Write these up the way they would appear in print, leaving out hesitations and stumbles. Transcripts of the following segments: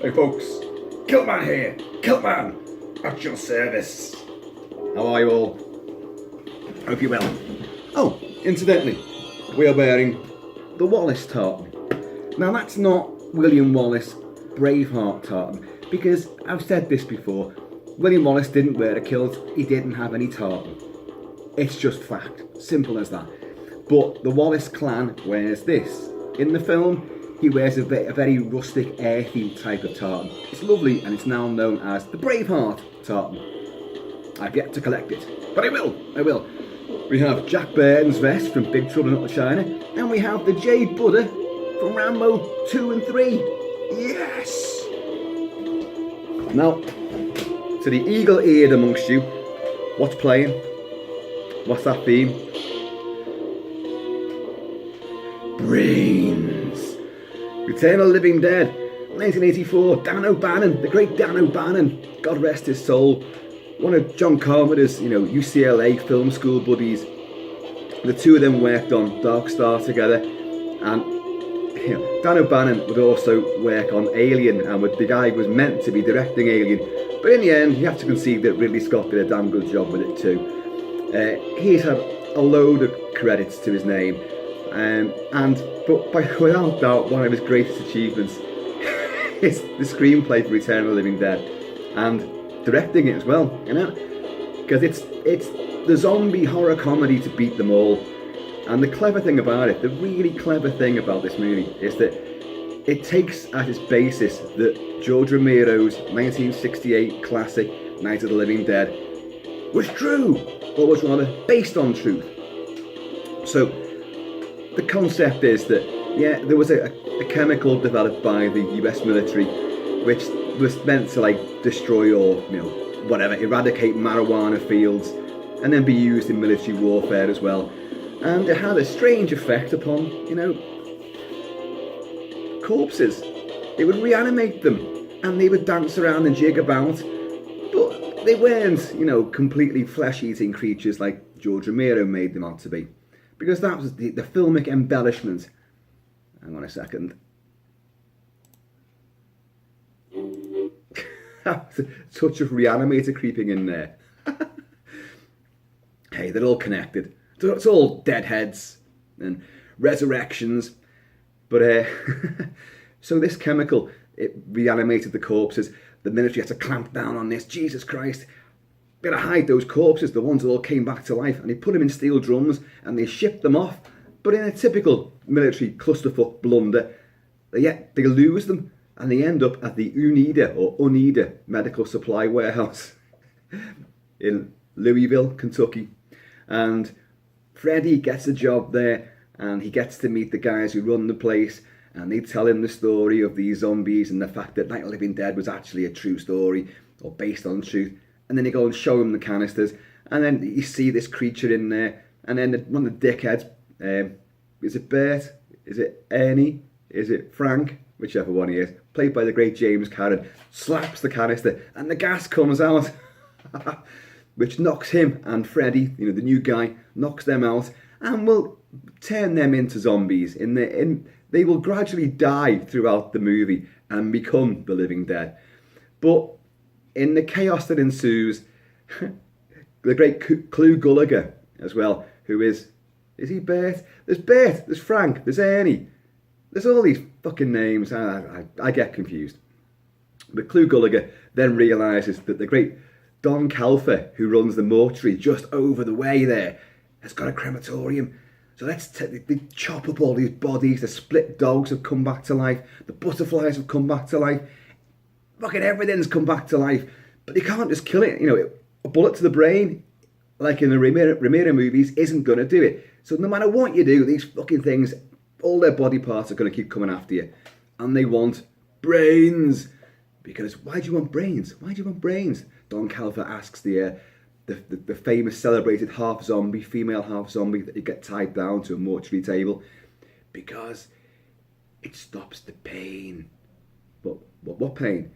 Hey folks, Kilt-Man here, Kilt-Man, at your service. How are you all? Hope you're well. Oh, incidentally, we are wearing the Wallace tartan. Now that's not William Wallace Braveheart tartan, because I've said this before, William Wallace didn't wear a kilt, he didn't have any tartan. It's just fact, simple as that. But the Wallace clan wears this. In the film, he wears a very rustic, earthy type of tartan. It's lovely and it's now known as the Braveheart tartan. I've yet to collect it, but I will. We have Jack Burton's vest from Big Trouble in Little China, and we have the Jade Buddha from Rambo 2 and 3. Yes! Now, to the eagle-eared amongst you, what's playing? What's that theme? Brains. Return of the Living Dead, 1984, Dan O'Bannon, the great Dan O'Bannon, God rest his soul, one of John Carpenter's, UCLA film school buddies. The two of them worked on Dark Star together, and Dan O'Bannon would also work on Alien, and the guy was meant to be directing Alien, but in the end, you have to concede that Ridley Scott did a damn good job with it too. He's had a load of credits to his name, but without doubt, one of his greatest achievements is the screenplay for Return of the Living Dead, and directing it as well, because it's the zombie horror comedy to beat them all. And the clever thing about it, the really clever thing about this movie, is that it takes as its basis that George Romero's 1968 classic Night of the Living Dead was true, or was rather based on truth. So the concept is that, there was a chemical developed by the US military which was meant to destroy or eradicate marijuana fields and then be used in military warfare as well. And it had a strange effect upon, corpses. It would reanimate them and they would dance around and jig about, but they weren't, completely flesh-eating creatures like George Romero made them out to be. Because that was the filmic embellishment. Hang on a second. Touch of Reanimator creeping in there. Hey, they're all connected. It's all deadheads and resurrections. But so this chemical, it reanimated the corpses. The military had to clamp down on this. Jesus Christ. They had to hide those corpses, the ones that all came back to life, and they put them in steel drums and they shipped them off. But in a typical military clusterfuck blunder, they lose them and they end up at the UNIDA medical supply warehouse in Louisville, Kentucky. And Freddy gets a job there and he gets to meet the guys who run the place, and they tell him the story of these zombies and the fact that Night of the Living Dead was actually a true story or based on truth. And then they go and show him the canisters, and then you see this creature in there, and then one of the dickheads, is it Bert? Is it Ernie? Is it Frank? Whichever one he is, played by the great James Karen, slaps the canister, and the gas comes out, which knocks him and Freddy, the new guy, knocks them out, and will turn them into zombies. They will gradually die throughout the movie and become the Living Dead. But in the chaos that ensues, the great Gulager as well, who is he Bert? There's Frank, there's Ernie, there's all these fucking names, I get confused. But Gulager then realises that the great Don Calfa, who runs the mortuary just over the way there, has got a crematorium. So they chop up all these bodies, the split dogs have come back to life, the butterflies have come back to life, fucking everything's come back to life, but they can't just kill it. A bullet to the brain, like in the Romero movies, isn't going to do it. So no matter what you do, these fucking things, all their body parts are going to keep coming after you. And they want brains. Because why do you want brains? Why do you want brains? Don Calfa asks the famous celebrated half-zombie, female half-zombie that you get tied down to a mortuary table. Because it stops the pain. But what pain?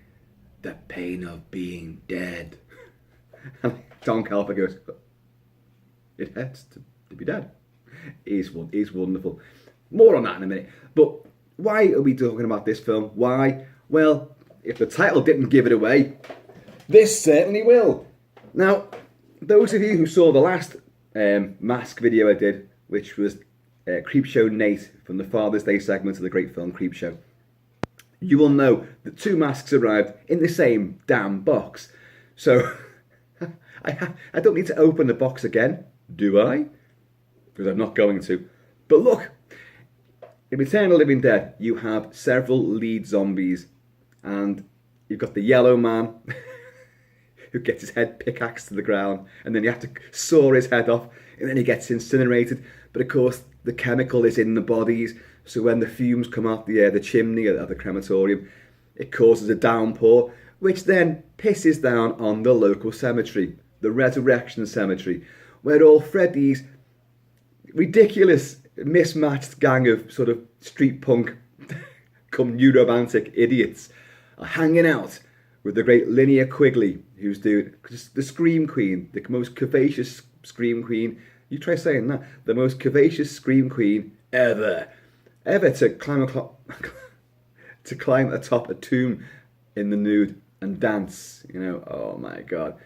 The pain of being dead. And Don Calfa goes, it hurts to be dead. He's wonderful. More on that in a minute. But why are we talking about this film? Why? Well, if the title didn't give it away, this certainly will. Now, those of you who saw the last mask video I did, which was Creepshow Nate from the Father's Day segment of the great film Creepshow, you will know that 2 masks arrived in the same damn box. So I don't need to open the box again, do I? Because I'm not going to. But look, in Return of the Living Dead, you have several lead zombies, and you've got the yellow man who gets his head pickaxed to the ground, and then you have to saw his head off, and then he gets incinerated. But of course, the chemical is in the bodies, so when the fumes come off the chimney of the crematorium, it causes a downpour, which then pisses down on the local cemetery, the Resurrection Cemetery, where all Freddy's ridiculous, mismatched gang of sort of street punk come new romantic idiots are hanging out with the great Linnea Quigley, who's doing the Scream Queen, the most curvaceous Scream Queen. You try saying that. The most curvaceous Scream Queen ever to climb atop a tomb in the nude and dance. You know, oh my God.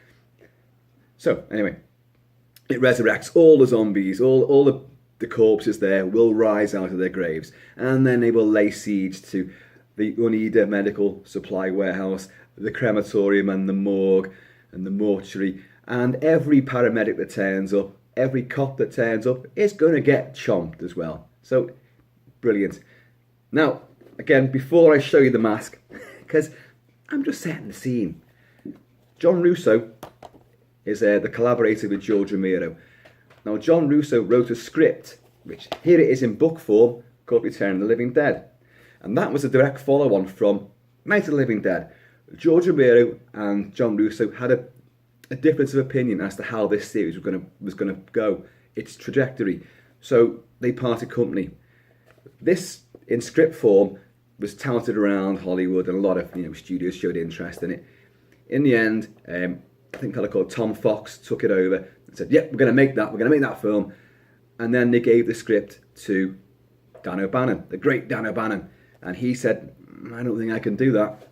So anyway, it resurrects all the zombies, all the corpses there will rise out of their graves, and then they will lay siege to the Oneida Medical Supply Warehouse, the crematorium and the morgue and the mortuary, and every paramedic that turns up, every cop that turns up is going to get chomped as well. So, brilliant. Now, again, before I show you the mask, because I'm just setting the scene, John Russo is the collaborator with George Romero. Now, John Russo wrote a script, which here it is in book form, called Return of the Living Dead. And that was a direct follow-on from Night of the Living Dead. George Romero and John Russo had a difference of opinion as to how this series was going to go, its trajectory. So they parted company. This, in script form, was touted around Hollywood, and a lot of studios showed interest in it. In the end, I think a fellow called Tom Fox took it over and said, "Yep, we're going to make that film." And then they gave the script to Dan O'Bannon, the great Dan O'Bannon, and he said, "I don't think I can do that.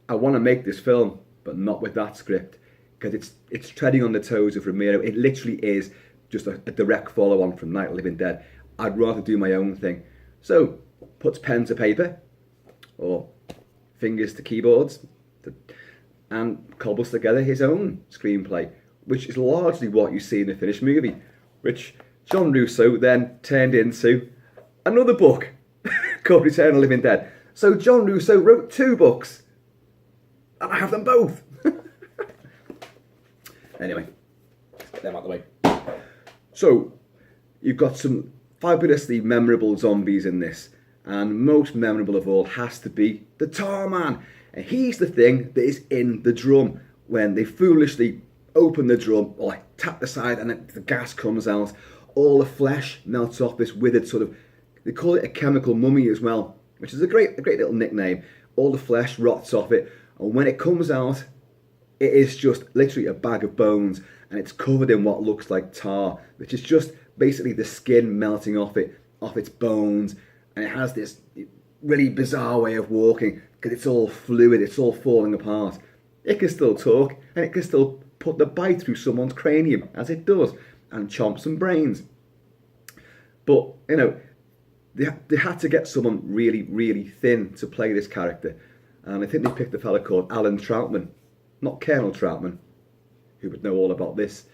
I want to make this film, but not with that script, because it's treading on the toes of Romero. It literally is just a direct follow-on from Night of the Living Dead. I'd rather do my own thing." So puts pen to paper, or fingers to keyboards, and cobbles together his own screenplay, which is largely what you see in the finished movie, which John Russo then turned into another book called Return of the Living Dead. So John Russo wrote 2 books, and I have them both. Anyway, let's get them out of the way. So, you've got some fabulously memorable zombies in this, and most memorable of all has to be the Tar Man. And he's the thing that is in the drum when they foolishly open the drum, or like tap the side, and the gas comes out. All the flesh melts off this withered sort of, they call it a chemical mummy as well, which is a great little nickname. All the flesh rots off it, and when it comes out, it is just literally a bag of bones, and it's covered in what looks like tar, which is just basically the skin melting off its bones, and it has this really bizarre way of walking, because it's all fluid, it's all falling apart. It can still talk, and it can still put the bite through someone's cranium, as it does, and chomp some brains. But, they had to get someone really, really thin to play this character, and I think they picked a fella called Alan Troutman, not Colonel Troutman, who would know all about this,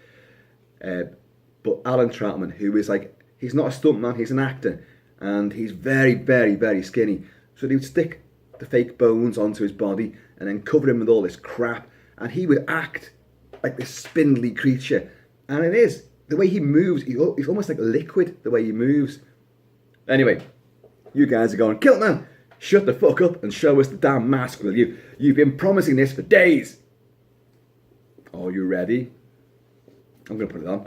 but Alan Troutman, who is he's not a stuntman, he's an actor, and he's very, very, very skinny. So they would stick the fake bones onto his body and then cover him with all this crap, and he would act like this spindly creature. And it is, the way he moves, he's almost like liquid, the way he moves. Anyway, you guys are going, "Kilt-Man, shut the fuck up and show us the damn mask, will you? You've been promising this for days." Are you ready? I'm going to put it on.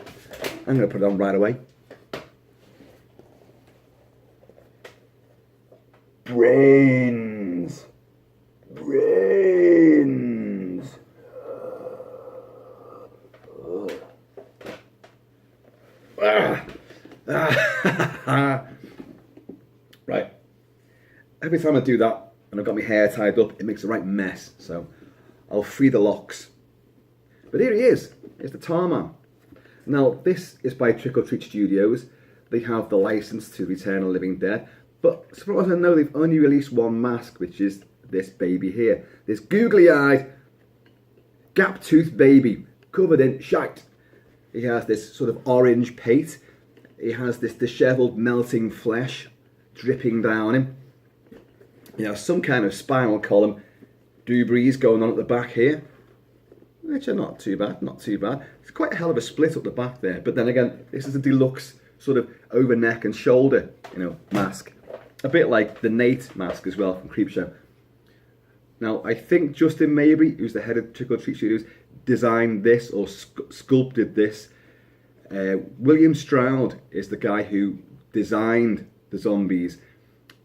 I'm going to put it on right away. Brains. Right. Every time I do that, and I've got my hair tied up, it makes a right mess. So I'll free the locks. But here he is. It's the Tar Man. Now, this is by Trick or Treat Studios. They have the license to Return of the Living Dead. But as far as I know, they've only released one mask, which is this baby here. This googly-eyed, gap-toothed baby covered in shite. He has this sort of orange pate. He has this dishevelled, melting flesh dripping down him. He has some kind of spinal column debris going on at the back here, which are not too bad, not too bad. It's quite a hell of a split up the back there. But then again, this is a deluxe sort of over neck and shoulder, mask. A bit like the Nate mask as well from Creepshow. Now, I think Justin Mabry, who's the head of Trick or Treat Studios, designed this or sculpted this. William Stroud is the guy who designed the zombies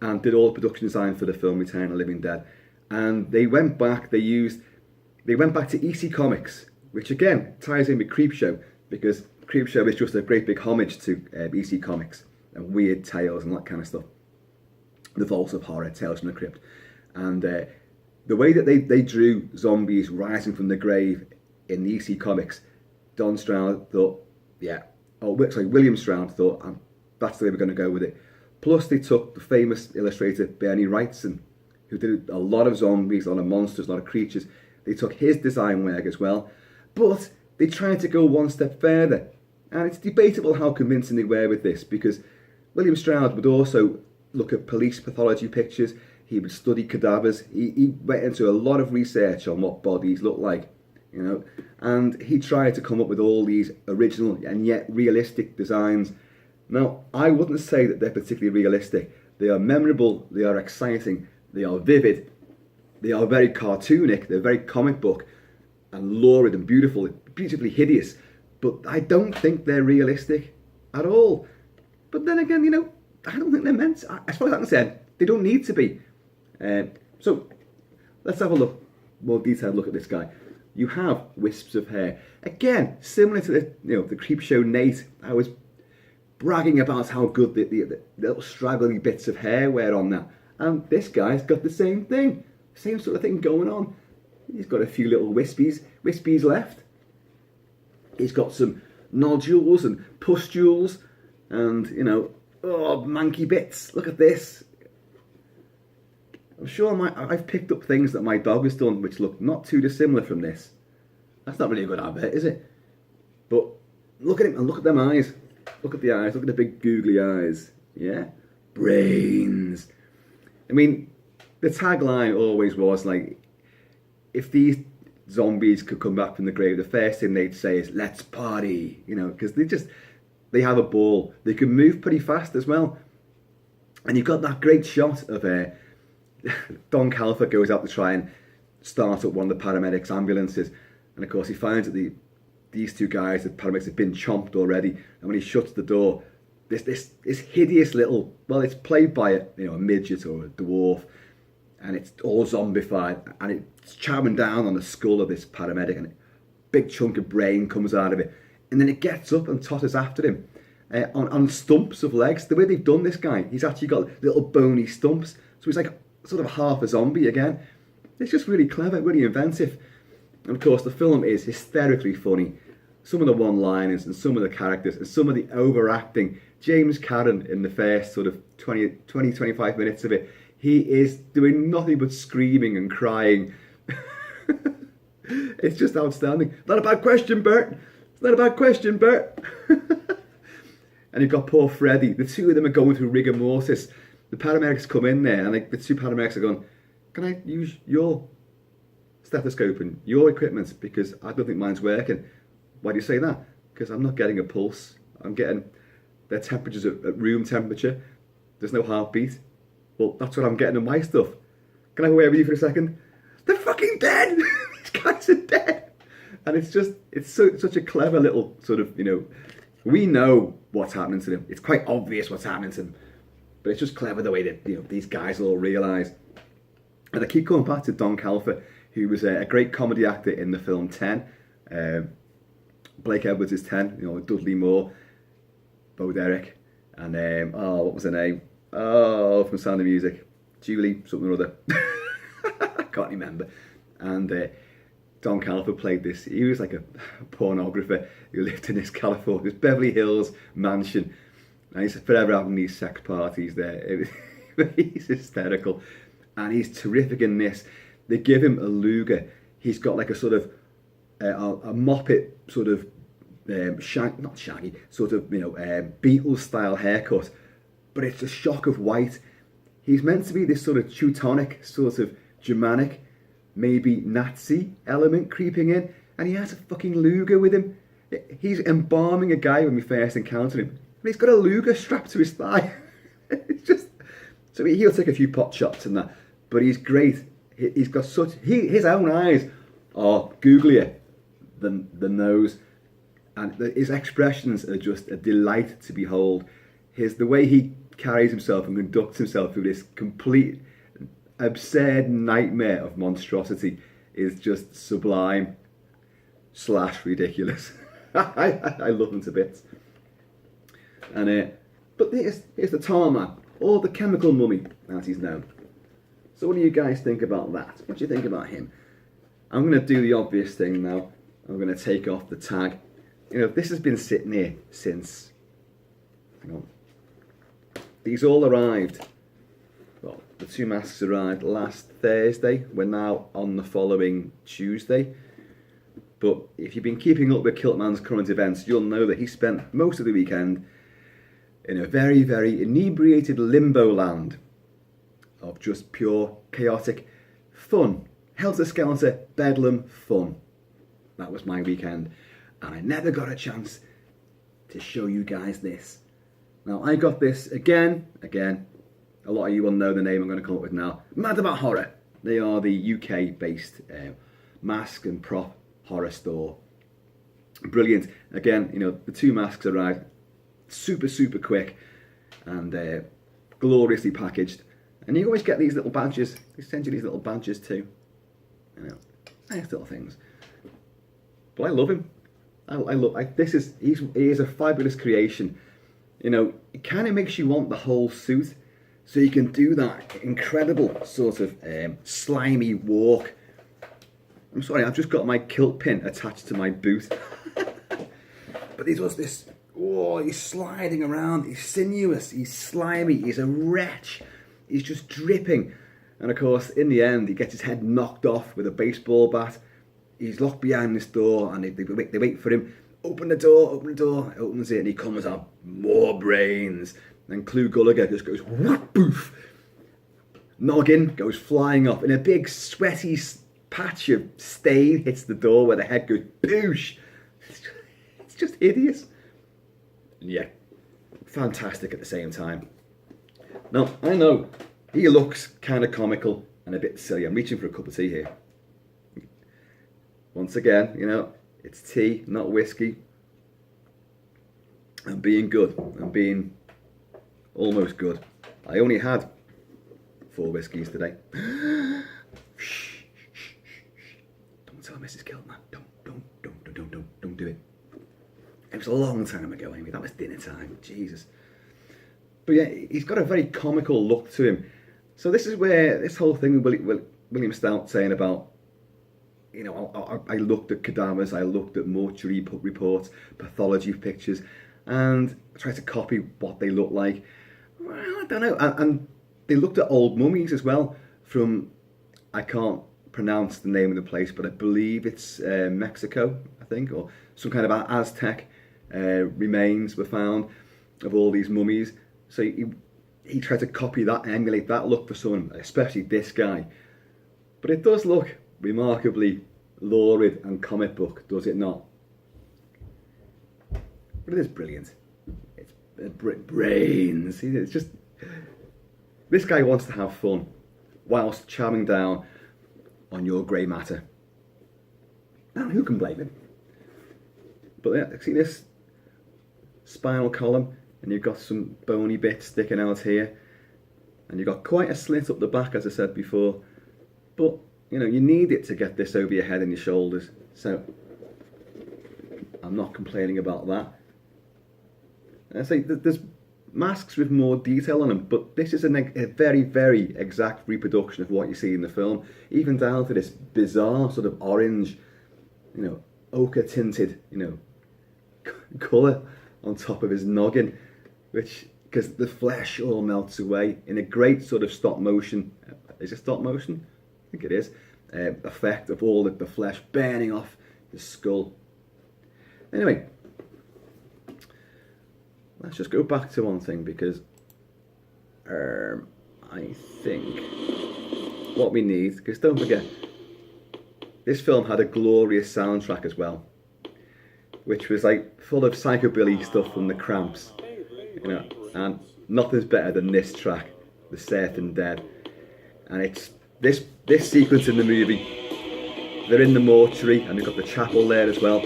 and did all the production design for the film Return of the Living Dead. And they went back, they went back to EC Comics, which again ties in with Creepshow, because Creepshow is just a great big homage to EC Comics and weird tales and that kind of stuff. The Vault of Horror, Tales from the Crypt. And the way that they drew zombies rising from the grave in the EC Comics, William Stroud thought, that's the way we're going to go with it. Plus, they took the famous illustrator Bernie Wrightson, who did a lot of zombies, a lot of monsters, a lot of creatures. They took his design work as well, but they tried to go one step further. And it's debatable how convincing they were with this, because William Stroud would also look at police pathology pictures. He would study cadavers. He went into a lot of research on what bodies look like, and he tried to come up with all these original and yet realistic designs. Now, I wouldn't say that they're particularly realistic. They are memorable, they are exciting, they are vivid, they are very cartoonic, they're very comic book and lurid and beautiful, beautifully hideous, but I don't think they're realistic at all. But then again, I don't think they're meant to. As far as I can say, they don't need to be. So let's have a more detailed look at this guy. You have wisps of hair. Again, similar to the Creepshow Nate. I was bragging about how good the little straggly bits of hair were on that. And this guy's got the same thing. Same sort of thing going on. He's got a few little wispies left. He's got some nodules and pustules and, manky bits. Look at this. I'm sure I've picked up things that my dog has done which look not too dissimilar from this. That's not really a good habit, is it? But look at him and look at them eyes. Look at the eyes. Look at the big googly eyes. Yeah? Brains. I mean, the tagline always was like, if these zombies could come back from the grave, the first thing they'd say is, let's party. Because they have a ball. They can move pretty fast as well. And you've got that great shot of Don Calfa goes out to try and start up one of the paramedics' ambulances. And of course he finds that these two guys, the paramedics, have been chomped already. And when he shuts the door, this hideous little, well, it's played by a midget or a dwarf, and it's all zombified, and it's chowing down on the skull of this paramedic, and a big chunk of brain comes out of it. And then it gets up and totters after him on stumps of legs. The way they've done this guy, he's actually got little bony stumps. So he's like sort of half a zombie again. It's just really clever, really inventive. And of course, the film is hysterically funny. Some of the one-liners and some of the characters and some of the overacting. James Caan in the first sort of 20-25 minutes of it, he is doing nothing but screaming and crying. It's just outstanding. Not a bad question, Bert. It's not a bad question, Bert. And you've got poor Freddy. The two of them are going through rigor mortis. The paramedics come in there, and the two paramedics are going, can I use your stethoscope and your equipment? Because I don't think mine's working. Why do you say that? Because I'm not getting a pulse. I'm getting their temperatures at room temperature. There's no heartbeat. Well, that's what I'm getting in my stuff. Can I go away with you for a second? They're fucking dead! These guys are dead! And it's such a clever little sort of, we know what's happening to them. It's quite obvious what's happening to them. But it's just clever the way that, these guys all realise. And I keep coming back to Don Calfa, who was a great comedy actor in the film 10. Blake Edwards is 10, Dudley Moore, Bo Derek, and what was her name? Oh, from Sound of Music, Julie something or other. can't remember. And Don Calfa played this. He was like a pornographer who lived in this California, this Beverly Hills mansion. And he's forever having these sex parties there. He's hysterical. And he's terrific in this. They give him a Luger. He's got like a sort of a moppet sort of not shaggy, sort of, Beatles style haircut, but it's a shock of white. He's meant to be this sort of Teutonic, sort of Germanic, maybe Nazi element creeping in, and he has a fucking Luger with him. He's embalming a guy when we first encounter him, and he's got a Luger strapped to his thigh. It's just, so he'll take a few pot shots and that, but he's great. He's got his own eyes are googlier than those. And his expressions are just a delight to behold. The way he carries himself and conducts himself through this complete, absurd nightmare of monstrosity is just sublime / ridiculous. I love him to bits. And but here's the tar man, or the chemical mummy, as he's known. So what do you guys think about that? What do you think about him? I'm going to do the obvious thing now. I'm going to take off the tag. This has been sitting here since, hang on, these all arrived, well, the 2 masks arrived last Thursday. We're now on the following Tuesday. But if you've been keeping up with Kilt-Man's current events, you'll know that he spent most of the weekend in a very, very inebriated limbo land of just pure, chaotic fun. Helter-skelter, bedlam fun. That was my weekend. And I never got a chance to show you guys this. Now, I got this again. A lot of you will know the name I'm going to come up with now. Mad About Horror. They are the UK-based mask and prop horror store. Brilliant. Again, the 2 masks arrived super, super quick and gloriously packaged. And you always get these little badges. They send you these little badges too. Nice little things. But I love him. He is a fabulous creation. It kind of makes you want the whole suit, so you can do that incredible sort of slimy walk. I'm sorry, I've just got my kilt pin attached to my boot. But he does this. Oh, he's sliding around. He's sinuous. He's slimy. He's a wretch. He's just dripping. And of course, in the end, he gets his head knocked off with a baseball bat. He's locked behind this door, and they wait for him. Open the door. Opens it, and he comes out, more brains. And Gulager just goes whoop, poof. Noggin goes flying off, and a big sweaty patch of stain hits the door where the head goes boosh. It's just hideous. And yeah, fantastic at the same time. Now, I know he looks kind of comical and a bit silly. I'm reaching for a cup of tea here. Once again, it's tea, not whiskey. I'm being good. I'm being almost good. I only had 4 whiskeys today. Shh. Don't tell Mrs. Kilt-Man. Don't do it. It was a long time ago, Amy. That was dinner time. Jesus. But yeah, he's got a very comical look to him. So this is where this whole thing with William Stout saying about, I looked at cadavers, I looked at mortuary reports, pathology pictures, and tried to copy what they look like. Well, I don't know. And they looked at old mummies as well from, I can't pronounce the name of the place, but I believe it's Mexico, I think, or some kind of Aztec remains were found of all these mummies. So he tried to copy that, emulate that look for someone, especially this guy. But it does look remarkably lurid and comic book, does it not? But it is brilliant. It's brains. It's just, this guy wants to have fun whilst charming down on your grey matter. Now, who can blame him? But yeah, see this spinal column, and you've got some bony bits sticking out here, and you've got quite a slit up the back, as I said before. But you need it to get this over your head and your shoulders. So I'm not complaining about that. And I say there's masks with more detail on them, but this is a very, very exact reproduction of what you see in the film, even down to this bizarre sort of orange, ochre tinted, colour on top of his noggin, which, because the flesh all melts away in a great sort of stop motion, is it stop motion? I think it is, effect of all the flesh burning off the skull. Anyway, let's just go back to one thing, because I think what we need, because don't forget, this film had a glorious soundtrack as well, which was like full of psychobilly stuff from the Cramps, and nothing's better than this track, The Surfing Dead. And it's this sequence in the movie. They're in the mortuary, and they've got the chapel there as well.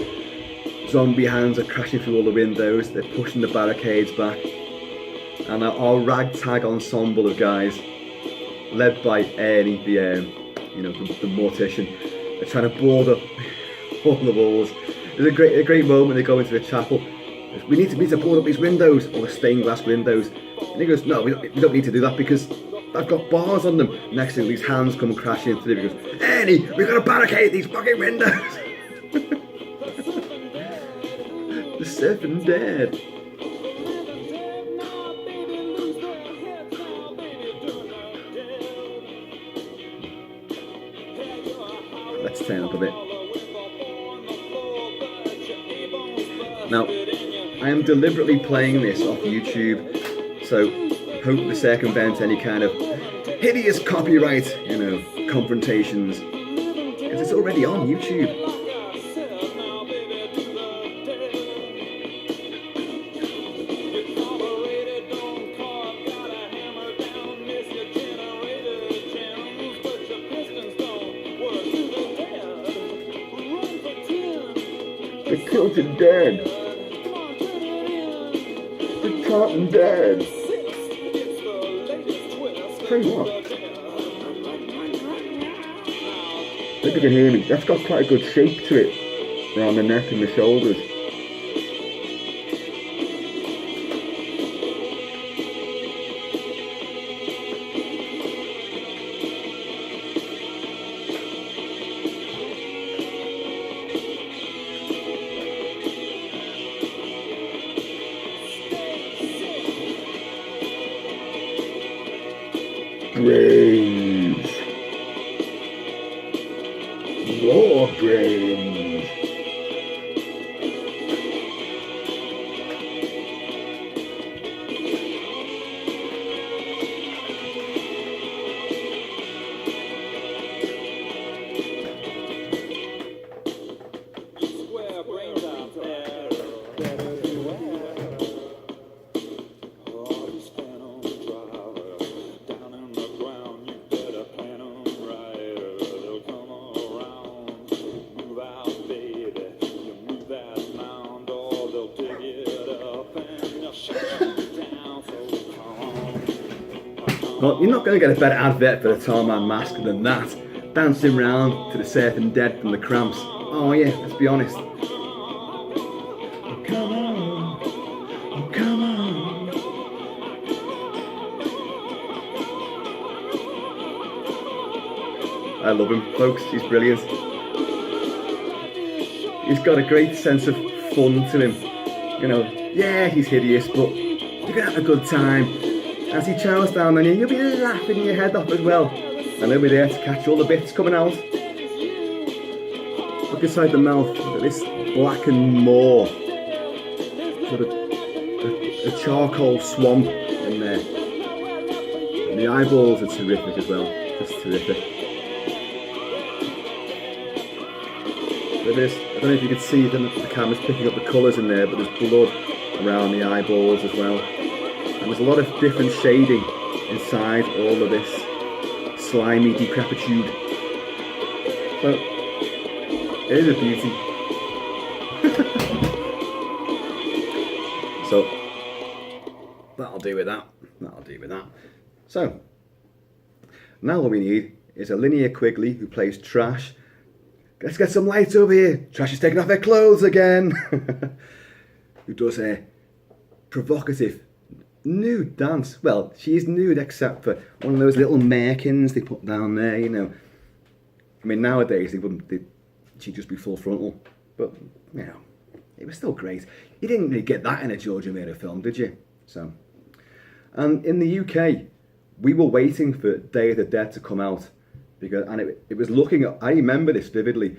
Zombie hands are crashing through all the windows. They're pushing the barricades back, and our ragtag ensemble of guys, led by Ernie, the mortician, are trying to board up all the walls. There's a great moment. They go into the chapel. We need to board up these windows, all the stained glass windows. And he goes, no, we don't need to do that, because I've got bars on them. Next thing, these hands come crashing through. He goes, Ernie, we've got to barricade these fucking windows. The Surfing Dead. Let's turn up a bit. Now, I am deliberately playing this off YouTube, so hope to circumvent any kind of hideous copyright, confrontations, because it's already on YouTube. The Kilted Dead. The Kilted Dead. Tell you what. If you can hear me, that's got quite a good shape to it around the neck and the shoulders. Brains. Raw brains. Well, you're not going to get a better advert for the Tall-Man mask than that. Bouncing round to the Surfing Dead from the Cramps. Oh yeah, let's be honest. Oh, come on. Oh, come on. I love him, folks. He's brilliant. He's got a great sense of fun to him. Yeah, he's hideous, but you're going to have a good time. As he chows down on you, you'll be laughing your head off as well. And he'll be there to catch all the bits coming out. Look inside the mouth, look at this blackened maw. Sort of a charcoal swamp in there. And the eyeballs are terrific as well, just terrific. Look at this, I don't know if you can see the camera's picking up the colours in there, but there's blood around the eyeballs as well. And there's a lot of different shading inside all of this slimy decrepitude. So, it is a beauty. So, that'll do with that. That'll do with that. So, now what we need is a Linnea Quigley who plays Trash. Let's get some lights over here. Trash is taking off her clothes again. Who does a provocative, nude dance. Well, she is nude except for one of those little merkins they put down there, you know. I mean, nowadays she'd just be full frontal. But, you know, it was still great. You didn't really get that in a George Romero film, did you? So, and in the UK, we were waiting for Day of the Dead to come out. It was looking at, I remember this vividly,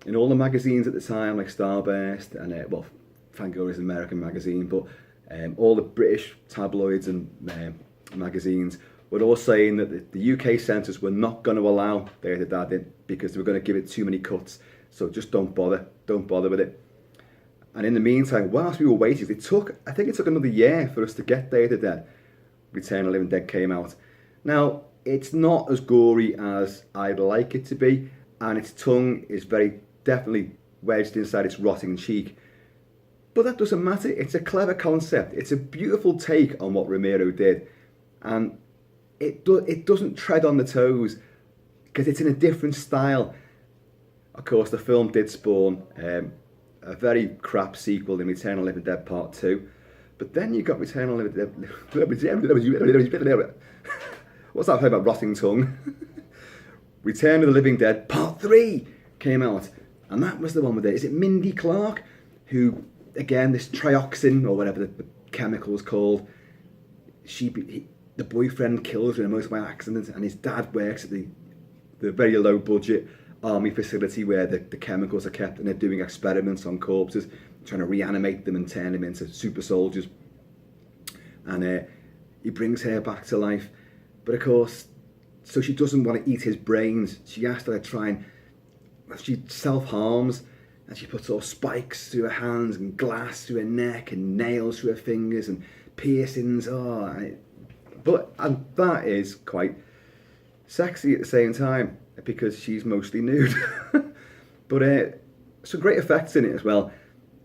in all the magazines at the time, like Starburst, and, well, Fangoria's an American magazine, but all the British tabloids and magazines were all saying that the UK censors were not going to allow Day of the Dead in because they were going to give it too many cuts. So just don't bother with it. And in the meantime, whilst we were waiting, I think it took another year for us to get Day of the Dead. Return of the Living Dead came out. Now, it's not as gory as I'd like it to be, and its tongue is very definitely wedged inside its rotting cheek. But that doesn't matter. It's a clever concept. It's a beautiful take on what Romero did. And it doesn't tread on the toes because it's in a different style. Of course, the film did spawn a very crap sequel in Return of the Living Dead Part 2. But then you got Return of the Living Dead... What's that about rotting tongue? Return of the Living Dead Part 3 came out. And that was the one with it. Is it Mindy Clark? Who, again, this trioxin, or whatever the chemical is called, the boyfriend kills her in a motorbike accident, and his dad works at the very low budget army facility where the chemicals are kept, and they're doing experiments on corpses, trying to reanimate them and turn them into super soldiers. And he brings her back to life. But of course, so she doesn't want to eat his brains. She has to try and... She self-harms, and she puts all spikes through her hands and glass through her neck and nails through her fingers and piercings. And that is quite sexy at the same time because she's mostly nude. But some great effects in it as well.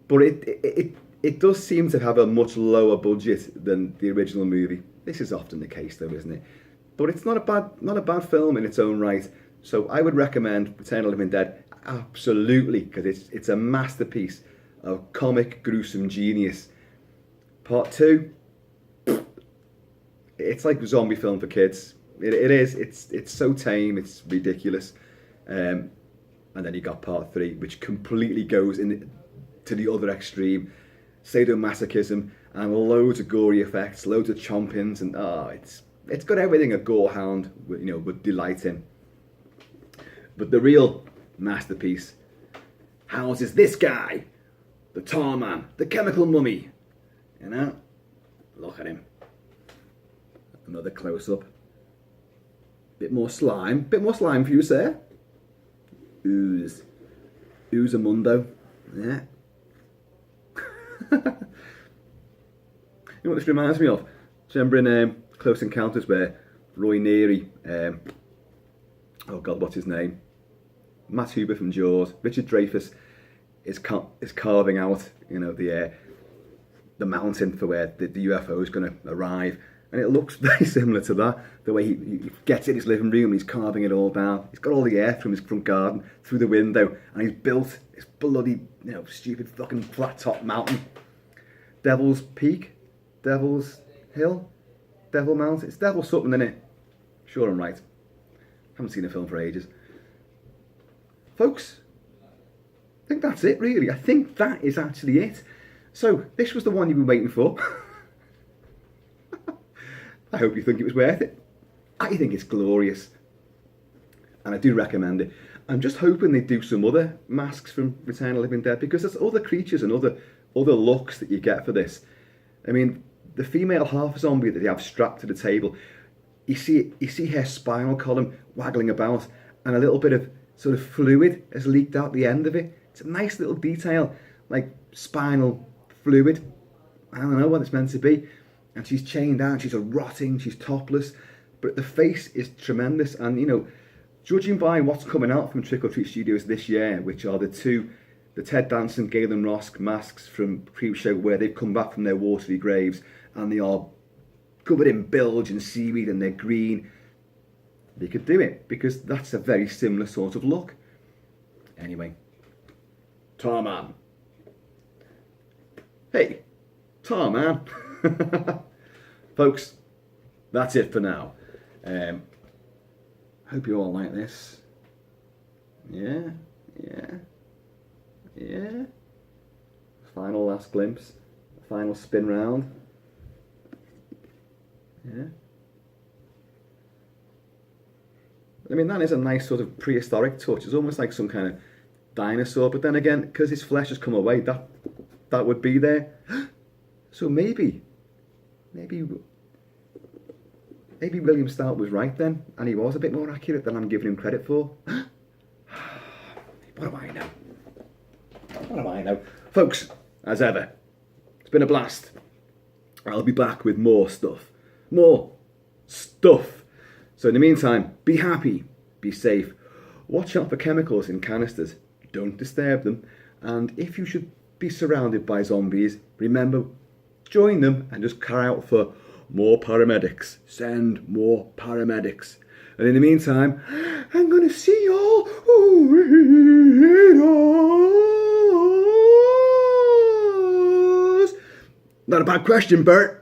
But it does seem to have a much lower budget than the original movie. This is often the case, though, isn't it? But it's not a bad film in its own right. So I would recommend Return of the Living Dead, absolutely, because it's a masterpiece of comic gruesome genius. Part 2, it's like a zombie film for kids. It is. It's so tame. It's ridiculous. And then you got Part 3, which completely goes to the other extreme, sadomasochism and loads of gory effects, loads of chompings, and it's got everything a gorehound would delight in. But the real masterpiece houses this guy, the tar man, the chemical mummy. Look at him. Another close-up. Bit more slime for you, sir. Ooze Amundo. Yeah. You know what this reminds me of? Remember in Close Encounters where Roy Neary, oh God, what's his name? Matt Huber from Jaws, Richard Dreyfuss is carving out, the mountain for where the UFO is going to arrive, and it looks very similar to that. The way he gets in his living room, he's carving it all down. He's got all the air from his front garden through the window, and he's built this bloody, stupid fucking flat top mountain. Devil's Peak, Devil's Hill, Devil Mount. It's Devil something, isn't it? Sure, I'm right. Haven't seen a film for ages. Folks, I think that's it, really. I think that is actually it. So, this was the one you've been waiting for. I hope you think it was worth it. I think it's glorious. And I do recommend it. I'm just hoping they do some other masks from Return of the Living Dead, because there's other creatures and other looks that you get for this. I mean, the female half zombie that they have strapped to the table, you see her spinal column waggling about, and a little bit of sort of fluid has leaked out the end of it. It's a nice little detail, like spinal fluid. I don't know what it's meant to be. And she's chained down, she's rotting, she's topless, but the face is tremendous. And judging by what's coming out from Trick or Treat Studios this year, which are the Ted Danson, Galen Ross masks from Creepshow, where they've come back from their watery graves and they are covered in bilge and seaweed and they're green. They could do it, because that's a very similar sort of look. Anyway, Tar Man. Hey, Tar Man. folks, that's it for now. Hope you all like this. Yeah. Final last glimpse. Final spin round. Yeah. I mean, that is a nice sort of prehistoric touch. It's almost like some kind of dinosaur, but then again, because his flesh has come away, that would be there. So maybe William Stout was right then, and he was a bit more accurate than I'm giving him credit for. What do I know? What do I know? Folks, as ever, it's been a blast. I'll be back with more stuff. More stuff. So in the meantime, be happy, be safe. Watch out for chemicals in canisters. Don't disturb them. And if you should be surrounded by zombies, remember, join them and just cry out for more paramedics. Send more paramedics. And in the meantime, I'm going to see y'all later. Not a bad question, Bert.